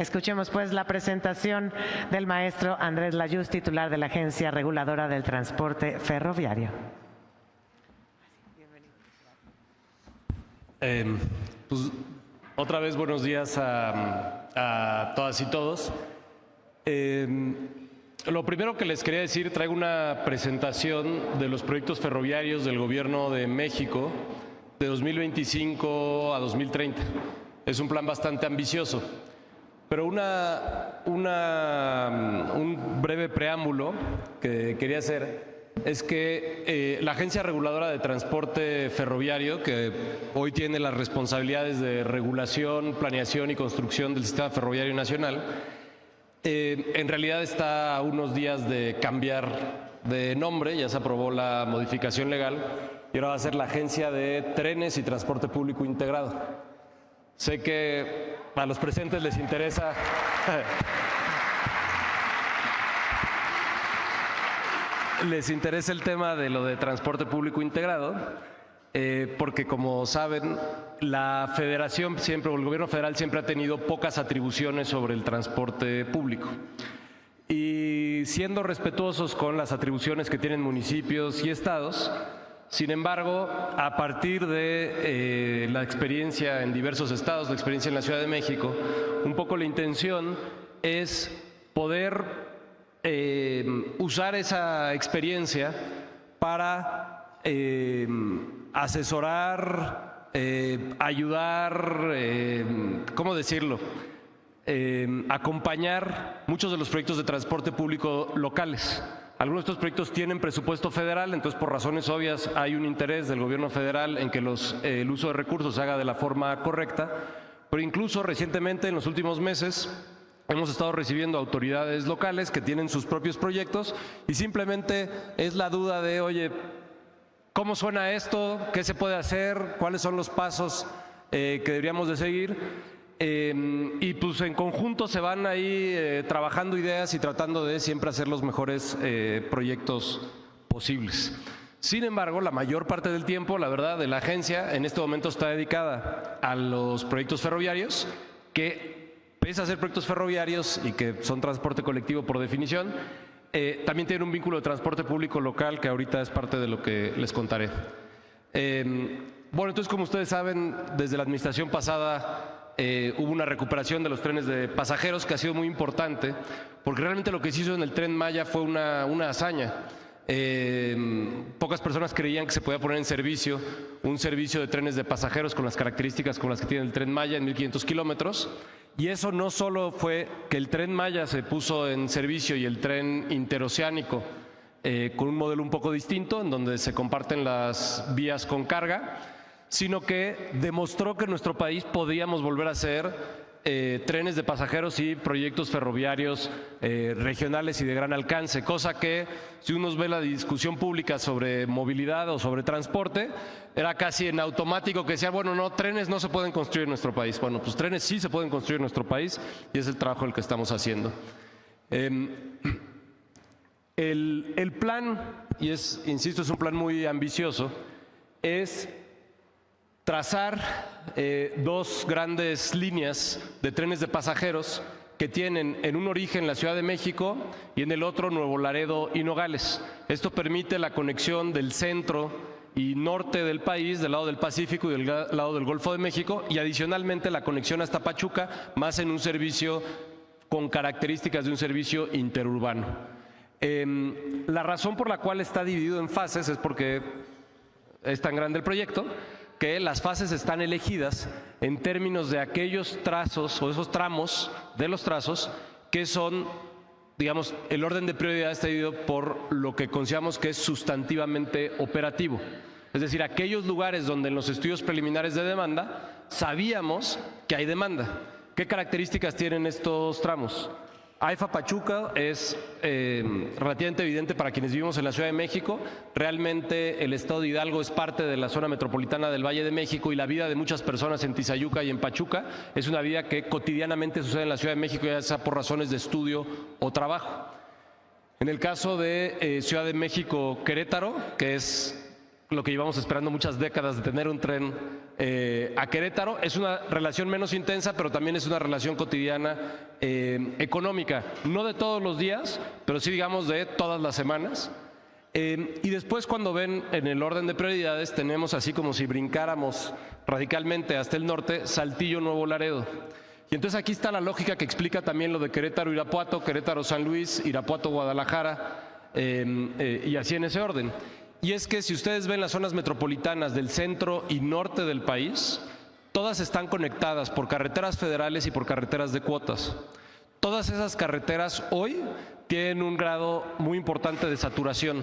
Escuchemos pues la presentación del maestro Andrés Layuz, titular de la Agencia Reguladora del Transporte Ferroviario. Pues, otra vez buenos días a todas y todos. Lo primero que les quería decir, traigo una presentación de los proyectos ferroviarios del Gobierno de México de 2025 a 2030. Es un plan bastante ambicioso, pero un breve preámbulo que quería hacer es que la Agencia Reguladora de Transporte Ferroviario, que hoy tiene las responsabilidades de regulación, planeación y construcción del sistema ferroviario nacional, en realidad está a unos días de cambiar de nombre. Ya se aprobó la modificación legal y ahora va a ser la Agencia de Trenes y Transporte Público Integrado. Sé que a los presentes les interesa el tema de lo de transporte público integrado, porque como saben, la federación siempre, o el gobierno federal siempre ha tenido pocas atribuciones sobre el transporte público. Y siendo respetuosos con las atribuciones que tienen municipios y estados, sin embargo, a partir de la experiencia en diversos estados, la experiencia en la Ciudad de México, un poco la intención es poder usar esa experiencia para asesorar, ayudar, ¿cómo decirlo? Acompañar muchos de los proyectos de transporte público locales. Algunos de estos proyectos tienen presupuesto federal, entonces por razones obvias hay un interés del gobierno federal en que el uso de recursos se haga de la forma correcta, pero incluso recientemente, en los últimos meses, hemos estado recibiendo autoridades locales que tienen sus propios proyectos y simplemente es la duda de, oye, ¿cómo suena esto? ¿Qué se puede hacer? ¿Cuáles son los pasos que deberíamos de seguir? Y pues en conjunto se van ahí trabajando ideas y tratando de siempre hacer los mejores proyectos posibles. Sin embargo, la mayor parte del tiempo, la verdad, de la agencia en este momento está dedicada a los proyectos ferroviarios, que pese a ser proyectos ferroviarios y que son transporte colectivo por definición, también tienen un vínculo de transporte público local que ahorita es parte de lo que les contaré. Bueno, entonces, como ustedes saben, desde la administración pasada hubo una recuperación de los trenes de pasajeros que ha sido muy importante, porque realmente lo que se hizo en el Tren Maya fue una hazaña. Pocas personas creían que se podía poner en servicio un servicio de trenes de pasajeros con las características con las que tiene el Tren Maya en 1.500 kilómetros. Y eso no solo fue que el Tren Maya se puso en servicio y el tren interoceánico con un modelo un poco distinto, en donde se comparten las vías con carga, sino que demostró que en nuestro país podíamos volver a hacer trenes de pasajeros y proyectos ferroviarios regionales y de gran alcance, cosa que si uno ve la discusión pública sobre movilidad o sobre transporte, era casi en automático que decía, bueno, no, trenes no se pueden construir en nuestro país. Bueno, pues trenes sí se pueden construir en nuestro país y es el trabajo el que estamos haciendo. El plan, y insisto, es un plan muy ambicioso, es trazar dos grandes líneas de trenes de pasajeros que tienen en un origen la Ciudad de México y en el otro Nuevo Laredo y Nogales. Esto permite la conexión del centro y norte del país, del lado del Pacífico y del lado del Golfo de México, y adicionalmente la conexión hasta Pachuca, más en un servicio con características de un servicio interurbano. La razón por la cual está dividido en fases es porque es tan grande el proyecto que las fases están elegidas en términos de aquellos trazos o esos tramos de los trazos que son, digamos, el orden de prioridad está dividido por lo que consideramos que es sustantivamente operativo. Es decir, aquellos lugares donde en los estudios preliminares de demanda sabíamos que hay demanda. ¿Qué características tienen estos tramos? AIFA Pachuca es relativamente evidente para quienes vivimos en la Ciudad de México. Realmente el estado de Hidalgo es parte de la zona metropolitana del Valle de México y la vida de muchas personas en Tizayuca y en Pachuca es una vida que cotidianamente sucede en la Ciudad de México, ya sea por razones de estudio o trabajo. En el caso de Ciudad de México-Querétaro, que es lo que llevamos esperando muchas décadas de tener un tren a Querétaro. Es una relación menos intensa, pero también es una relación cotidiana económica, no de todos los días, pero sí digamos de todas las semanas. Y después, cuando ven en el orden de prioridades, tenemos, así como si brincáramos radicalmente hasta el norte, Saltillo, Nuevo Laredo. Y entonces aquí está la lógica que explica también lo de Querétaro, Irapuato, Querétaro, San Luis, Irapuato, Guadalajara, y así en ese orden. Y es que si ustedes ven las zonas metropolitanas del centro y norte del país, todas están conectadas por carreteras federales y por carreteras de cuotas. Todas esas carreteras hoy tienen un grado muy importante de saturación,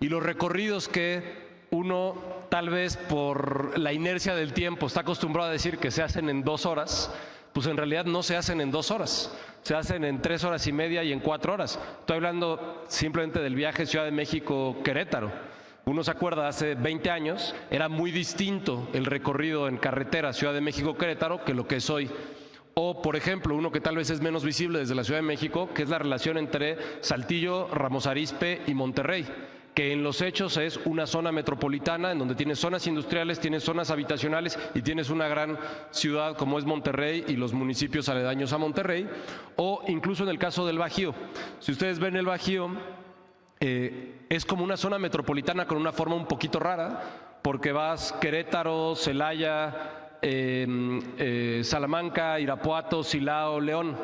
y los recorridos que uno, tal vez por la inercia del tiempo, está acostumbrado a decir que se hacen en 2 horas, pues en realidad no se hacen en 2 horas, se hacen en 3 horas y media y en 4 horas. Estoy hablando simplemente del viaje Ciudad de México-Querétaro. Uno se acuerda, hace 20 años era muy distinto el recorrido en carretera Ciudad de México-Querétaro que lo que es hoy. O, por ejemplo, uno que tal vez es menos visible desde la Ciudad de México, que es la relación entre Saltillo, Ramos Arizpe y Monterrey, que en los hechos es una zona metropolitana en donde tienes zonas industriales, tienes zonas habitacionales y tienes una gran ciudad como es Monterrey y los municipios aledaños a Monterrey. O incluso en el caso del Bajío. Si ustedes ven el Bajío, es como una zona metropolitana con una forma un poquito rara, porque vas Querétaro, Celaya, Salamanca, Irapuato, Silao, León.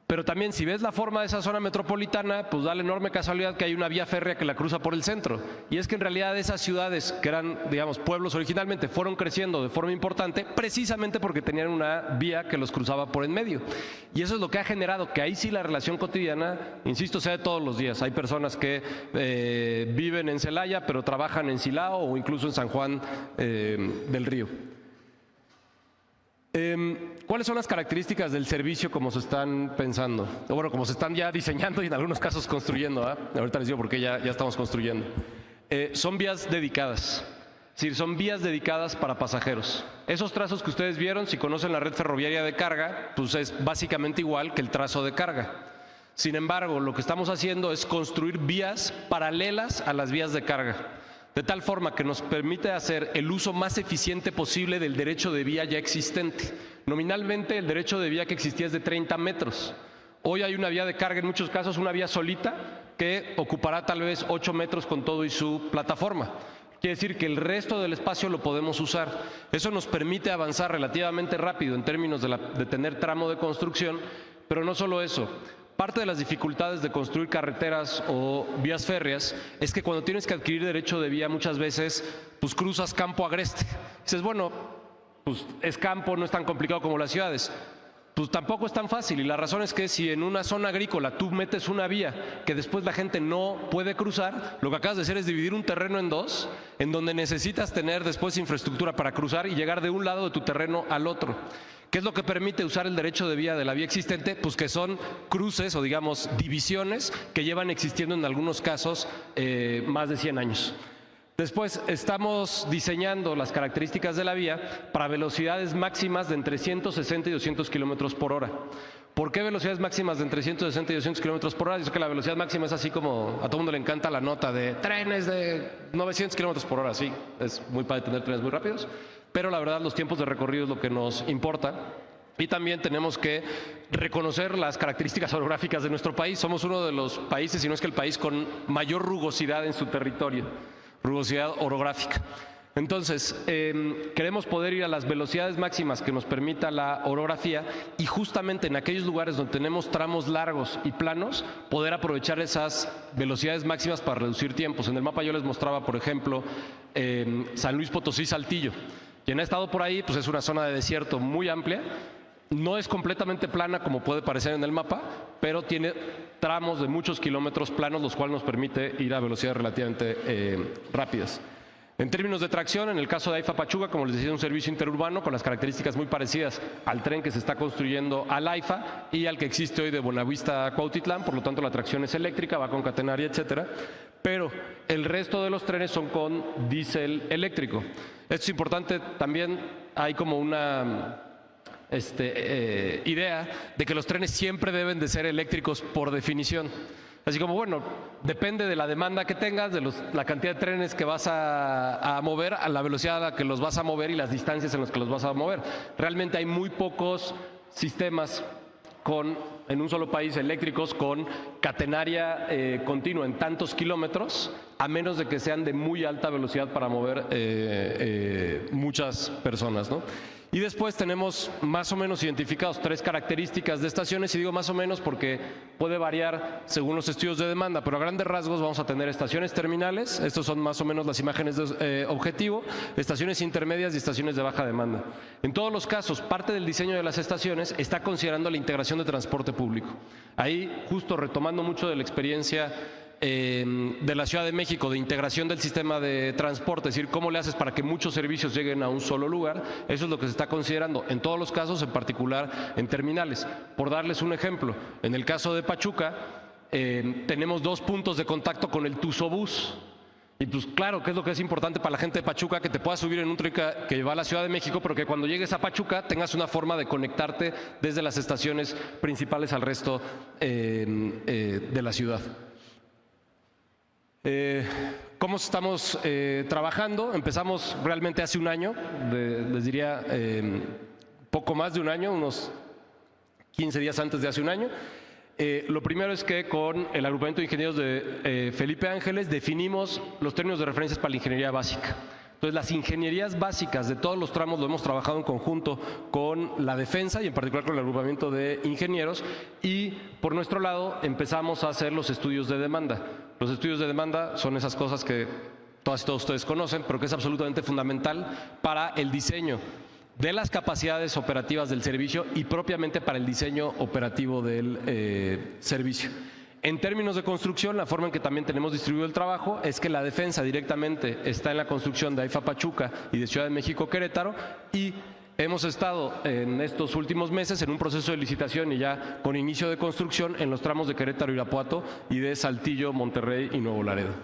Pero también, si ves la forma de esa zona metropolitana, pues da la enorme casualidad que hay una vía férrea que la cruza por el centro. Y es que en realidad esas ciudades, que eran, digamos, pueblos originalmente, fueron creciendo de forma importante precisamente porque tenían una vía que los cruzaba por en medio. Y eso es lo que ha generado que ahí sí la relación cotidiana, insisto, sea de todos los días. Hay personas que viven en Celaya, pero trabajan en Silao o incluso en San Juan del Río. ¿Cuáles son las características del servicio como se están pensando? O bueno, como se están ya diseñando y en algunos casos construyendo. Ahorita les digo por qué ya estamos construyendo. Son vías dedicadas. Es decir, son vías dedicadas para pasajeros. Esos trazos que ustedes vieron, si conocen la red ferroviaria de carga, pues es básicamente igual que el trazo de carga. Sin embargo, lo que estamos haciendo es construir vías paralelas a las vías de carga, de tal forma que nos permite hacer el uso más eficiente posible del derecho de vía ya existente. Nominalmente, el derecho de vía que existía es de 30 metros. Hoy hay una vía de carga, en muchos casos una vía solita, que ocupará tal vez 8 metros con todo y su plataforma. Quiere decir que el resto del espacio lo podemos usar. Eso nos permite avanzar relativamente rápido en términos de tener tramo de construcción, pero no solo eso. Parte de las dificultades de construir carreteras o vías férreas es que cuando tienes que adquirir derecho de vía muchas veces pues cruzas campo agreste. Dices, bueno, pues es campo, no es tan complicado como las ciudades. Pues tampoco es tan fácil, y la razón es que si en una zona agrícola tú metes una vía que después la gente no puede cruzar, lo que acabas de hacer es dividir un terreno en dos, en donde necesitas tener después infraestructura para cruzar y llegar de un lado de tu terreno al otro. ¿Qué es lo que permite usar el derecho de vía de la vía existente? Pues que son cruces o digamos divisiones que llevan existiendo en algunos casos más de 100 años. Después estamos diseñando las características de la vía para velocidades máximas de entre 160 y 200 kilómetros por hora. ¿Por qué velocidades máximas de entre 160 y 200 kilómetros por hora? Dice que la velocidad máxima es así como a todo el mundo le encanta la nota de trenes de 900 kilómetros por hora. Sí, es muy padre tener trenes muy rápidos, pero la verdad los tiempos de recorrido es lo que nos importa. Y también tenemos que reconocer las características orográficas de nuestro país. Somos uno de los países, si no es que el país con mayor rugosidad en su territorio, rugosidad orográfica. Entonces, queremos poder ir a las velocidades máximas que nos permita la orografía, y justamente en aquellos lugares donde tenemos tramos largos y planos, poder aprovechar esas velocidades máximas para reducir tiempos. En el mapa yo les mostraba, por ejemplo, San Luis Potosí, Saltillo. Quien ha estado por ahí, pues es una zona de desierto muy amplia. No es completamente plana como puede parecer en el mapa, pero tiene tramos de muchos kilómetros planos, los cuales nos permite ir a velocidades relativamente rápidas. En términos de tracción, en el caso de AIFA Pachuca, como les decía, es un servicio interurbano con las características muy parecidas al tren que se está construyendo al AIFA y al que existe hoy de Buenavista a Cuautitlán. Por lo tanto, la tracción es eléctrica, va con catenaria, etcétera. Pero el resto de los trenes son con diésel eléctrico. Esto es importante también. Hay como una idea de que los trenes siempre deben de ser eléctricos por definición. así como, bueno, depende de la demanda que tengas, de la cantidad de trenes que vas a mover, a la velocidad a la que los vas a mover y las distancias en las que los vas a mover. Realmente hay muy pocos sistemas en un solo país eléctricos con catenaria continua en tantos kilómetros, a menos de que sean de muy alta velocidad para mover muchas personas, ¿no? Y después tenemos más o menos identificados 3 características de estaciones, y digo más o menos porque puede variar según los estudios de demanda, pero a grandes rasgos vamos a tener estaciones terminales, estos son más o menos las imágenes de objetivo, estaciones intermedias y estaciones de baja demanda. En todos los casos, parte del diseño de las estaciones está considerando la integración de transporte público. Ahí, justo retomando mucho de la experiencia de la Ciudad de México, de integración del sistema de transporte, es decir, cómo le haces para que muchos servicios lleguen a un solo lugar, eso es lo que se está considerando en todos los casos, en particular en terminales. Por darles un ejemplo, en el caso de Pachuca, tenemos 2 puntos de contacto con el Tuzobús. Y pues claro, ¿qué es lo que es importante para la gente de Pachuca? Que te puedas subir en un tren que va a la Ciudad de México, pero que cuando llegues a Pachuca tengas una forma de conectarte desde las estaciones principales al resto de la ciudad. ¿Cómo estamos trabajando? Empezamos realmente hace un año, les diría poco más de un año, unos 15 días antes de hace un año. Lo primero es que con el agrupamiento de ingenieros de Felipe Ángeles definimos los términos de referencias para la ingeniería básica. Entonces, las ingenierías básicas de todos los tramos lo hemos trabajado en conjunto con la defensa y en particular con el agrupamiento de ingenieros, y por nuestro lado empezamos a hacer los estudios de demanda. Los estudios de demanda son esas cosas que todas y todos ustedes conocen, pero que es absolutamente fundamental para el diseño de las capacidades operativas del servicio y propiamente para el diseño operativo del servicio. En términos de construcción, la forma en que también tenemos distribuido el trabajo es que la defensa directamente está en la construcción de AIFA Pachuca y de Ciudad de México Querétaro, y hemos estado en estos últimos meses en un proceso de licitación y ya con inicio de construcción en los tramos de Querétaro, Irapuato y de Saltillo, Monterrey y Nuevo Laredo.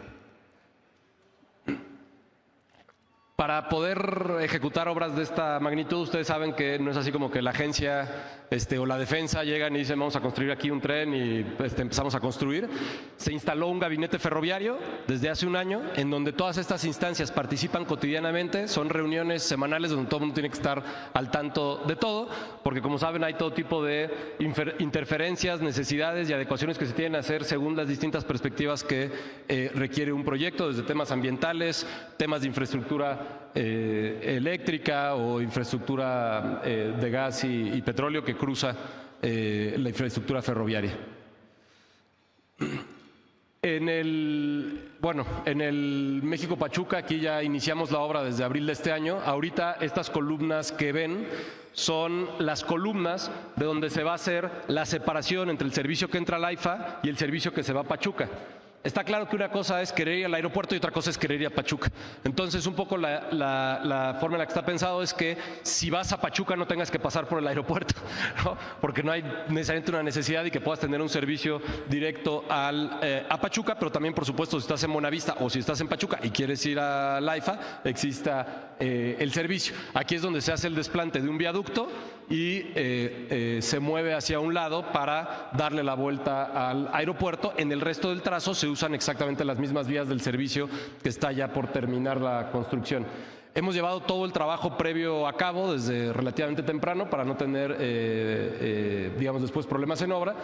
Para poder ejecutar obras de esta magnitud, ustedes saben que no es así como que la agencia o la defensa llegan y dicen vamos a construir aquí un tren y empezamos a construir. Se instaló un gabinete ferroviario desde hace un año en donde todas estas instancias participan cotidianamente, son reuniones semanales donde todo el mundo tiene que estar al tanto de todo, porque como saben hay todo tipo de interferencias, necesidades y adecuaciones que se tienen que hacer según las distintas perspectivas que requiere un proyecto, desde temas ambientales, temas de infraestructura eléctrica o infraestructura de gas y petróleo que cruza la infraestructura ferroviaria. En el México Pachuca, aquí ya iniciamos la obra desde abril de este año. Ahorita estas columnas que ven son las columnas de donde se va a hacer la separación entre el servicio que entra al AIFA y el servicio que se va a Pachuca. Está claro que una cosa es querer ir al aeropuerto y otra cosa es querer ir a Pachuca. Entonces, un poco la forma en la que está pensado es que si vas a Pachuca no tengas que pasar por el aeropuerto, ¿no? Porque no hay necesariamente una necesidad y que puedas tener un servicio directo a Pachuca, pero también, por supuesto, si estás en Buenavista o si estás en Pachuca y quieres ir a la AIFA, exista el servicio. Aquí es donde se hace el desplante de un viaducto y se mueve hacia un lado para darle la vuelta al aeropuerto. En el resto del trazo se usan exactamente las mismas vías del servicio que está ya por terminar la construcción. Hemos llevado todo el trabajo previo a cabo desde relativamente temprano para no tener, digamos, después problemas en obra.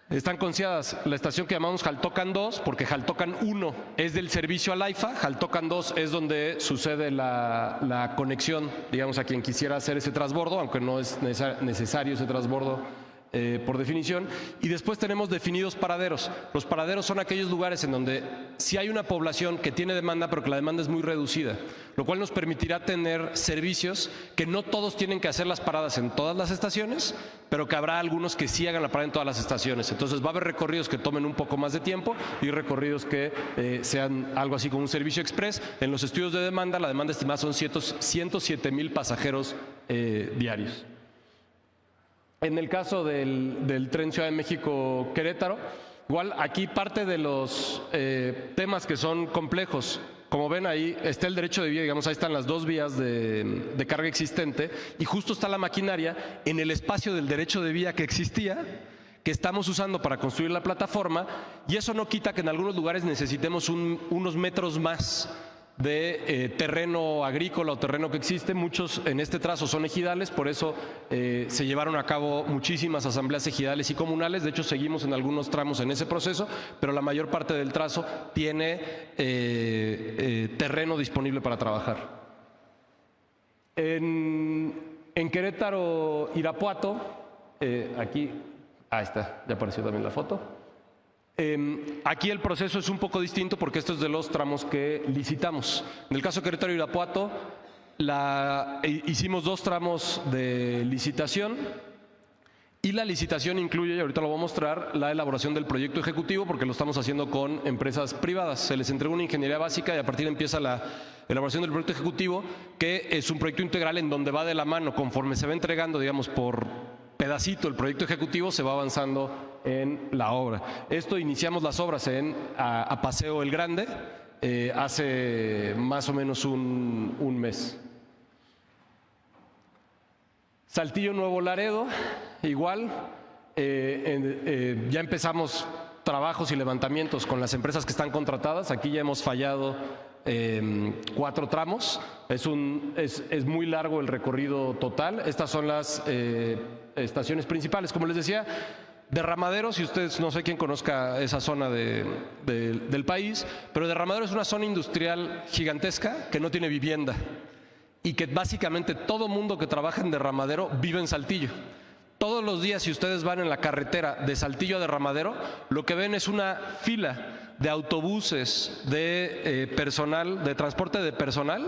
Están consideradas la estación que llamamos Jaltocan 2, porque Jaltocan 1 es del servicio al AIFA, Jaltocan 2 es donde sucede la conexión, digamos, a quien quisiera hacer ese transbordo, aunque no es necesario ese transbordo por definición. Y después tenemos definidos paraderos. Los paraderos son aquellos lugares en donde sí hay una población que tiene demanda, pero que la demanda es muy reducida, lo cual nos permitirá tener servicios que no todos tienen que hacer las paradas en todas las estaciones, pero que habrá algunos que sí hagan la parada en todas las estaciones. Entonces va a haber recorridos que tomen un poco más de tiempo y recorridos que sean algo así como un servicio express. En los estudios de demanda, la demanda estimada son 107,000 pasajeros diarios. En el caso del tren Ciudad de México Querétaro, igual aquí parte de los temas que son complejos. Como ven, ahí está el derecho de vía, digamos, ahí están las 2 vías de carga existente y justo está la maquinaria en el espacio del derecho de vía que existía, que estamos usando para construir la plataforma, y eso no quita que en algunos lugares necesitemos unos metros más de terreno agrícola o terreno que existe. Muchos en este trazo son ejidales, por eso se llevaron a cabo muchísimas asambleas ejidales y comunales. De hecho, seguimos en algunos tramos en ese proceso, pero la mayor parte del trazo tiene terreno disponible para trabajar. En Querétaro, Irapuato, aquí, ahí está, ya apareció también la foto. Aquí el proceso es un poco distinto porque esto es de los tramos que licitamos. En el caso de Querétaro y Irapuato, hicimos 2 tramos de licitación, y la licitación incluye, y ahorita lo voy a mostrar, la elaboración del proyecto ejecutivo, porque lo estamos haciendo con empresas privadas. Se les entregó una ingeniería básica y a partir de ahí empieza la elaboración del proyecto ejecutivo, que es un proyecto integral en donde va de la mano, conforme se va entregando, digamos, por pedacito el proyecto ejecutivo, se va avanzando en la obra. Esto iniciamos las obras a Paseo El Grande hace más o menos un mes. Saltillo, Nuevo Laredo, igual, ya empezamos trabajos y levantamientos con las empresas que están contratadas. Aquí ya hemos fallado 4 tramos. Es muy largo el recorrido total. Estas son las estaciones principales. Como les decía, Derramadero, si ustedes, no sé quién conozca esa zona del país, pero Derramadero es una zona industrial gigantesca que no tiene vivienda y que básicamente todo mundo que trabaja en Derramadero vive en Saltillo. Todos los días, si ustedes van en la carretera de Saltillo a Derramadero, lo que ven es una fila de autobuses de personal, de transporte de personal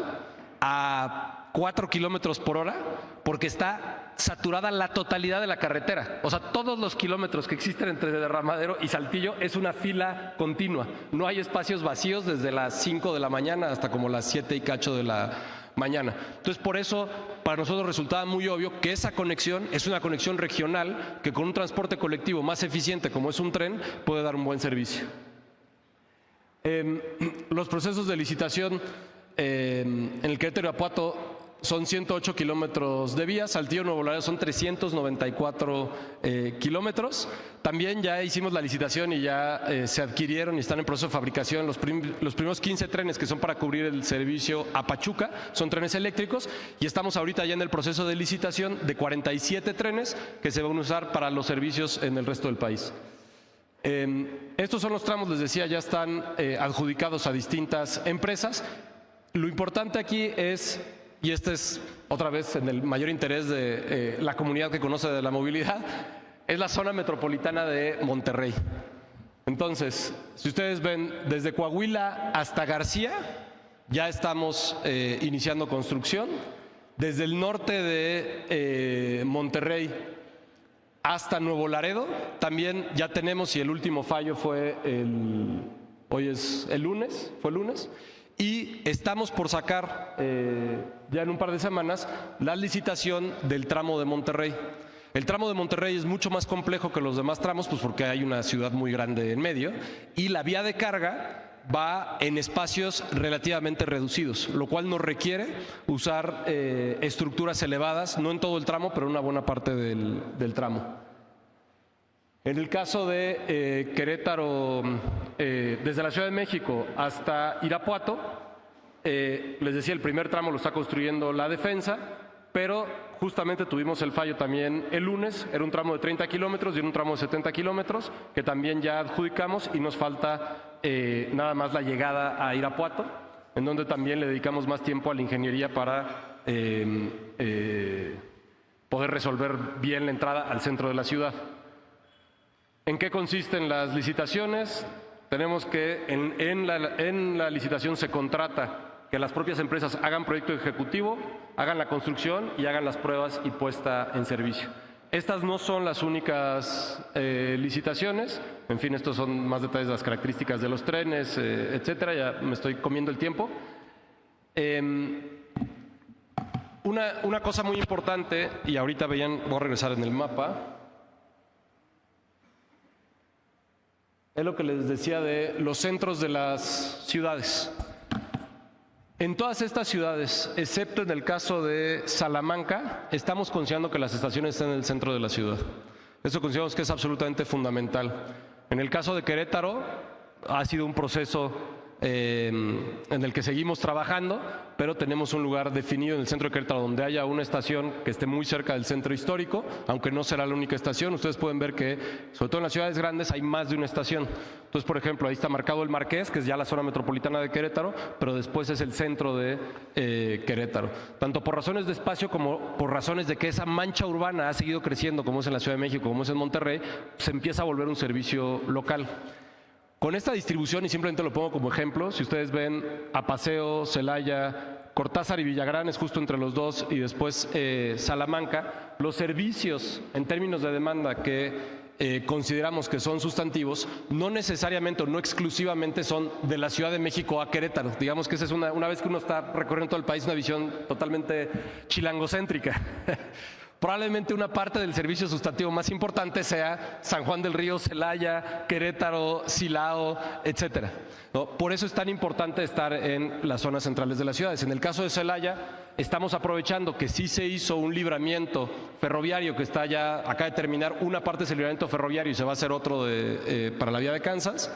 a 4 kilómetros por hora, porque está saturada la totalidad de la carretera. O sea, todos los kilómetros que existen entre Derramadero y Saltillo es una fila continua. No hay espacios vacíos desde las 5 de la mañana hasta como las 7 y cacho de la mañana. Entonces, por eso, para nosotros resultaba muy obvio que esa conexión es una conexión regional que con un transporte colectivo más eficiente, como es un tren, puede dar un buen servicio. Los procesos de licitación en el Querétaro y Irapuato son 108 kilómetros de vía. Saltillo, Nuevo Laredo son 394 kilómetros. También ya hicimos la licitación y ya se adquirieron y están en proceso de fabricación los primeros 15 trenes que son para cubrir el servicio a Pachuca. Son trenes eléctricos y estamos ahorita ya en el proceso de licitación de 47 trenes que se van a usar para los servicios en el resto del país. Estos son los tramos, les decía, ya están adjudicados a distintas empresas. Lo importante aquí es, y este es otra vez en el mayor interés de la comunidad que conoce de la movilidad, es la zona metropolitana de Monterrey. Entonces, si ustedes ven, desde Coahuila hasta García ya estamos iniciando construcción. Desde el norte de Monterrey hasta Nuevo Laredo también ya tenemos, y el último fallo fue hoy es el lunes, fue el lunes. Y estamos por sacar ya en un par de semanas la licitación del tramo de Monterrey. El tramo de Monterrey es mucho más complejo que los demás tramos, pues porque hay una ciudad muy grande en medio, y la vía de carga va en espacios relativamente reducidos, lo cual nos requiere usar estructuras elevadas, no en todo el tramo, pero en una buena parte del tramo. En el caso de Querétaro, desde la Ciudad de México hasta Irapuato, les decía, el primer tramo lo está construyendo la Defensa, pero justamente tuvimos el fallo también el lunes. Era un tramo de 30 kilómetros y era un tramo de 70 kilómetros que también ya adjudicamos, y nos falta nada más la llegada a Irapuato, en donde también le dedicamos más tiempo a la ingeniería para poder resolver bien la entrada al centro de la ciudad. ¿En qué consisten las licitaciones? Tenemos que en la licitación se contrata que las propias empresas hagan proyecto ejecutivo, hagan la construcción y hagan las pruebas y puesta en servicio. Estas no son las únicas licitaciones. En fin, estos son más detalles de las características de los trenes, etcétera. Ya me estoy comiendo el tiempo. Una cosa muy importante, y ahorita veían, voy a regresar en el mapa, es lo que les decía de los centros de las ciudades. En todas estas ciudades, excepto en el caso de Salamanca, estamos considerando que las estaciones estén en el centro de la ciudad. Eso consideramos que es absolutamente fundamental. En el caso de Querétaro, ha sido un proceso en el que seguimos trabajando, pero tenemos un lugar definido en el centro de Querétaro donde haya una estación que esté muy cerca del centro histórico, aunque no será la única estación. Ustedes pueden ver que, sobre todo en las ciudades grandes, hay más de una estación. Entonces, por ejemplo, ahí está marcado el Marqués, que es ya la zona metropolitana de Querétaro, pero después es el centro de Querétaro. Tanto por razones de espacio como por razones de que esa mancha urbana ha seguido creciendo, como es en la Ciudad de México, como es en Monterrey, se empieza a volver un servicio local. Con esta distribución, y simplemente lo pongo como ejemplo, si ustedes ven a Paseo, Celaya, Cortázar y Villagrán es justo entre los dos, y después Salamanca, los servicios en términos de demanda que consideramos que son sustantivos, no necesariamente o no exclusivamente son de la Ciudad de México a Querétaro. Digamos que esa es una vez que uno está recorriendo todo el país, una visión totalmente chilangocéntrica. Probablemente una parte del servicio sustantivo más importante sea San Juan del Río, Celaya, Querétaro, Silao, etcétera, ¿no? Por eso es tan importante estar en las zonas centrales de las ciudades. En el caso de Celaya, estamos aprovechando que sí se hizo un libramiento ferroviario que está ya, acaba de terminar una parte de ese libramiento ferroviario y se va a hacer otro para la vía de Kansas,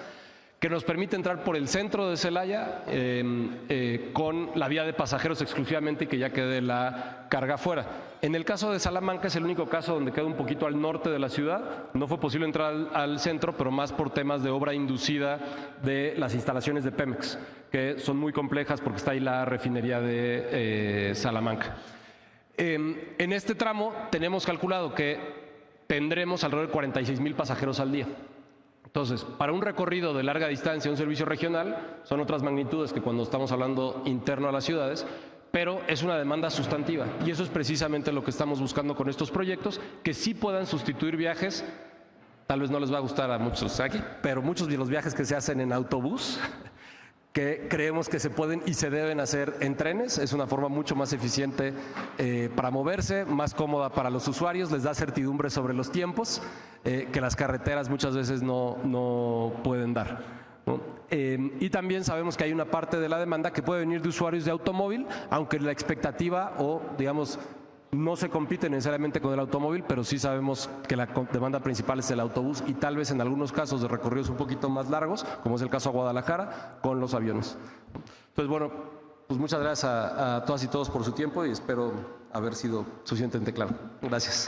que nos permite entrar por el centro de Celaya con la vía de pasajeros exclusivamente y que ya quede la carga fuera. En el caso de Salamanca es el único caso donde queda un poquito al norte de la ciudad. No fue posible entrar al centro, pero más por temas de obra inducida de las instalaciones de Pemex, que son muy complejas porque está ahí la refinería de Salamanca. En este tramo tenemos calculado que tendremos alrededor de 46,000 pasajeros al día. Entonces, para un recorrido de larga distancia, un servicio regional, son otras magnitudes que cuando estamos hablando interno a las ciudades, pero es una demanda sustantiva y eso es precisamente lo que estamos buscando con estos proyectos, que sí puedan sustituir viajes. Tal vez no les va a gustar a muchos aquí, pero muchos de los viajes que se hacen en autobús, que creemos que se pueden y se deben hacer en trenes, es una forma mucho más eficiente para moverse, más cómoda para los usuarios, les da certidumbre sobre los tiempos que las carreteras muchas veces no pueden dar, ¿no? Y también sabemos que hay una parte de la demanda que puede venir de usuarios de automóvil, aunque la expectativa o digamos no se compite necesariamente con el automóvil, pero sí sabemos que la demanda principal es el autobús y tal vez en algunos casos de recorridos un poquito más largos, como es el caso de Guadalajara, con los aviones. Entonces, bueno, pues muchas gracias a todas y todos por su tiempo y espero haber sido suficientemente claro. Gracias.